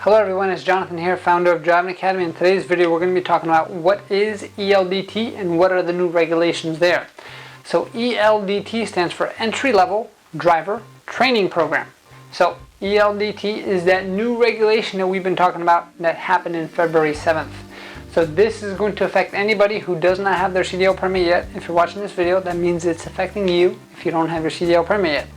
Hello everyone, it's Jonathan here, founder of Driving Academy. In today's video we're going to be talking about what is E.L.D.T and what are the new regulations there. So E.L.D.T stands for Entry Level Driver Training Program. So E.L.D.T is that new regulation that we've been talking about that happened in February 7th. So this is going to affect anybody who does not have their CDL permit yet. If you're watching this video, that means it's affecting you if you don't have your CDL permit yet.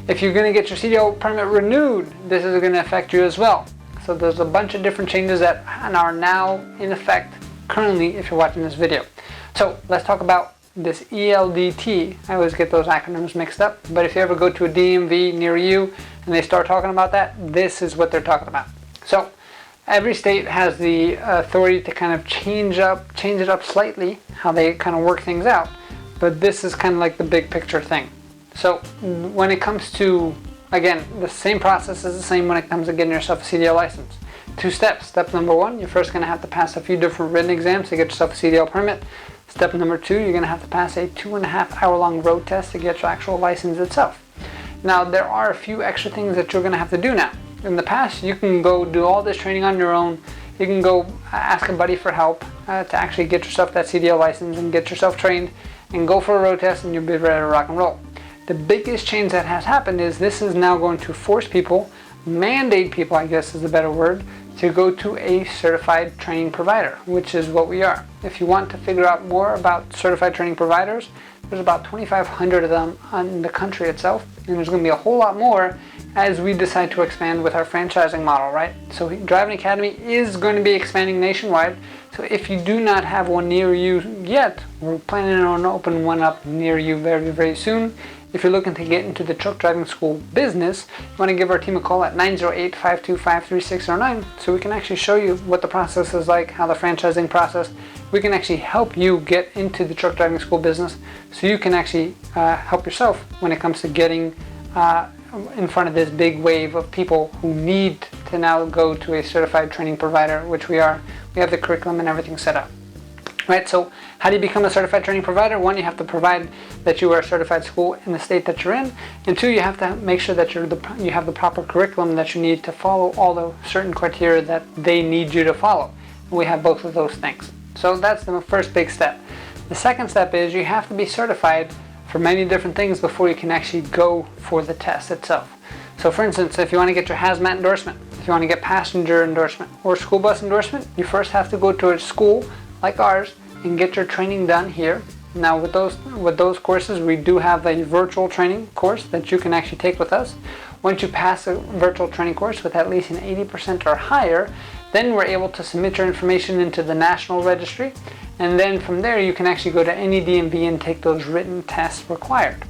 If you're going to get your CDL permit renewed, this is going to affect you as well. So there's a bunch of different changes that are now in effect currently if you're watching this video. So let's talk about this E.L.D.T. I always get those acronyms mixed up, but if you ever go to a DMV near you and they start talking about that, this is what they're talking about. So every state has the authority to kind of change it up slightly, how they kind of work things out, but this is kind of like the big picture thing. So when it comes to, again, the same process is the same when it comes to getting yourself a CDL license. 2 steps. Step number 1, you're first going to have to pass a few different written exams to get yourself a CDL permit. Step number 2, you're going to have to pass a 2.5-hour long road test to get your actual license itself. Now, there are a few extra things that you're going to have to do now. In the past, you can go do all this training on your own. You can go ask a buddy for help to actually get yourself that CDL license and get yourself trained and go for a road test and you'll be ready to rock and roll. The biggest change that has happened is this is now going to force people, mandate people I guess is the better word, to go to a certified training provider, which is what we are. If you want to figure out more about certified training providers, there's about 2,500 of them in the country itself, and there's going to be a whole lot more as we decide to expand with our franchising model, right? So Driving Academy is going to be expanding nationwide, so if you do not have one near you yet, we're planning on opening one up near you very, very soon. If you're looking to get into the truck driving school business, you want to give our team a call at 908-525-3609 so we can actually show you what the process is like, how the franchising process. We can actually help you get into the truck driving school business so you can actually help yourself when it comes to getting in front of this big wave of people who need to now go to a certified training provider, which we are. We have the curriculum and everything set up. Right, so how do you become a certified training provider? 1, you have to provide that you are a certified school in the state that you're in, and 2, you have to make sure that you have the proper curriculum that you need to follow all the certain criteria that they need you to follow. We have both of those things. So that's the first big step. The second step is you have to be certified for many different things before you can actually go for the test itself. So for instance, if you want to get your hazmat endorsement, if you want to get passenger endorsement or school bus endorsement, you first have to go to a school like ours and get your training done here. Now with those courses, we do have a virtual training course that you can actually take with us. Once you pass a virtual training course with at least an 80% or higher, then we're able to submit your information into the national registry, and then from there you can actually go to any DMV and take those written tests required.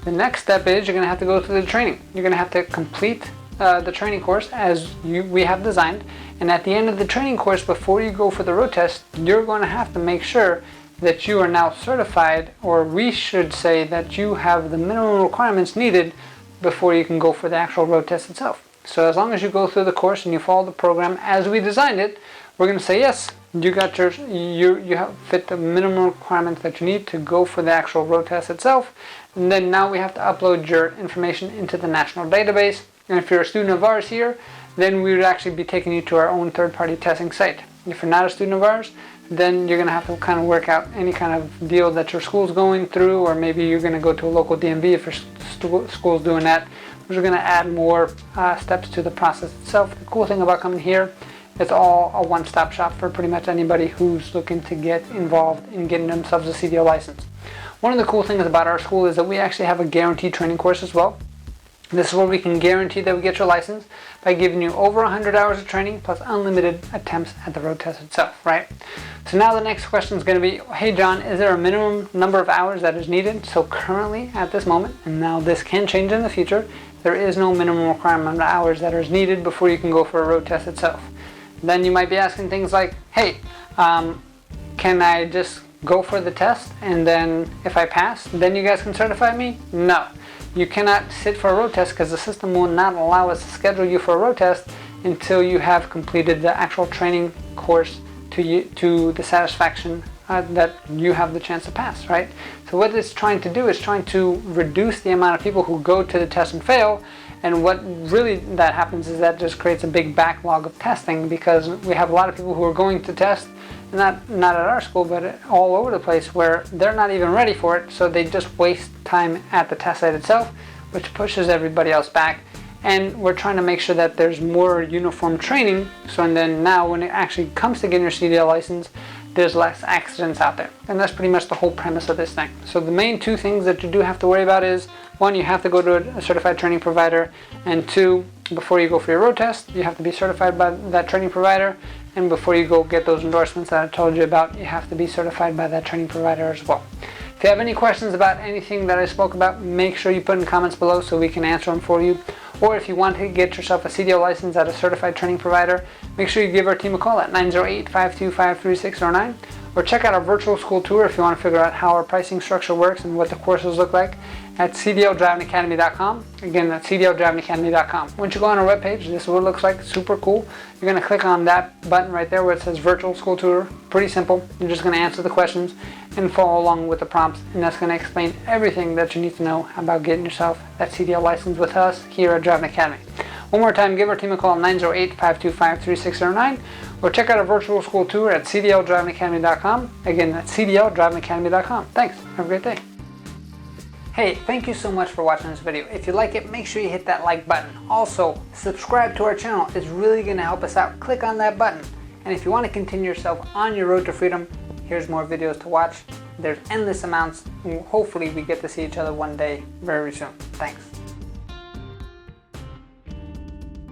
The next step is you're going to have to go through the training. You're going to have to complete the training course as we have designed, and at the end of the training course, before you go for the road test, you're going to have to make sure that you are now certified, or we should say that you have the minimum requirements needed before you can go for the actual road test itself. So as long as you go through the course and you follow the program as we designed it, we're going to say yes, you got you have fit the minimum requirements that you need to go for the actual road test itself. And then now we have to upload your information into the national database. And if you're a student of ours here, then we would actually be taking you to our own third-party testing site. If you're not a student of ours, then you're going to have to kind of work out any kind of deal that your school's going through, or maybe you're going to go to a local DMV if your school's doing that. We're going to add more steps to the process itself. The cool thing about coming here, it's all a one-stop shop for pretty much anybody who's looking to get involved in getting themselves a CDL license. One of the cool things about our school is that we actually have a guaranteed training course as well. This is where we can guarantee that we get your license by giving you over 100 hours of training plus unlimited attempts at the road test itself, right? So now the next question is going to be, hey John, is there a minimum number of hours that is needed? So currently at this moment, and now this can change in the future, there is no minimum requirement of hours that is needed before you can go for a road test itself. Then you might be asking things like, hey, can I just go for the test and then if I pass, then you guys can certify me? No. You cannot sit for a road test because the system will not allow us to schedule you for a road test until you have completed the actual training course to the satisfaction that you have the chance to pass, right? So what it's trying to do is trying to reduce the amount of people who go to the test and fail And what really that happens is that just creates a big backlog of testing, because we have a lot of people who are going to test, not at our school, but all over the place, where they're not even ready for it, so they just waste time at the test site itself, which pushes everybody else back. And we're trying to make sure that there's more uniform training, so and then now when it actually comes to getting your CDL license, there's less accidents out there. And that's pretty much the whole premise of this thing. So the main two things that you do have to worry about is, one, you have to go to a certified training provider, and two, before you go for your road test, you have to be certified by that training provider, and before you go get those endorsements that I told you about, you have to be certified by that training provider as well. If you have any questions about anything that I spoke about, make sure you put in comments below so we can answer them for you. Or if you want to get yourself a CDL license at a certified training provider, make sure you give our team a call at 908-525-3609, or check out our virtual school tour if you want to figure out how our pricing structure works and what the courses look like at CDLDrivingAcademy.com. Again, that's CDLDrivingAcademy.com. Once you go on our webpage, this is what it looks like, super cool. You're going to click on that button right there where it says virtual school tour. Pretty simple. You're just going to answer the questions and follow along with the prompts, and that's going to explain everything that you need to know about getting yourself that CDL license with us here at Driving Academy. One more time, give our team a call at 908-525-3609, or check out our virtual school tour at CDLDrivingAcademy.com. Again, that's CDLDrivingAcademy.com. Thanks. Have a great day. Hey, thank you so much for watching this video. If you like it, make sure you hit that like button. Also, subscribe to our channel. It's really going to help us out. Click on that button. And if you want to continue yourself on your road to freedom, here's more videos to watch. There's endless amounts. Hopefully we get to see each other one day very soon. Thanks.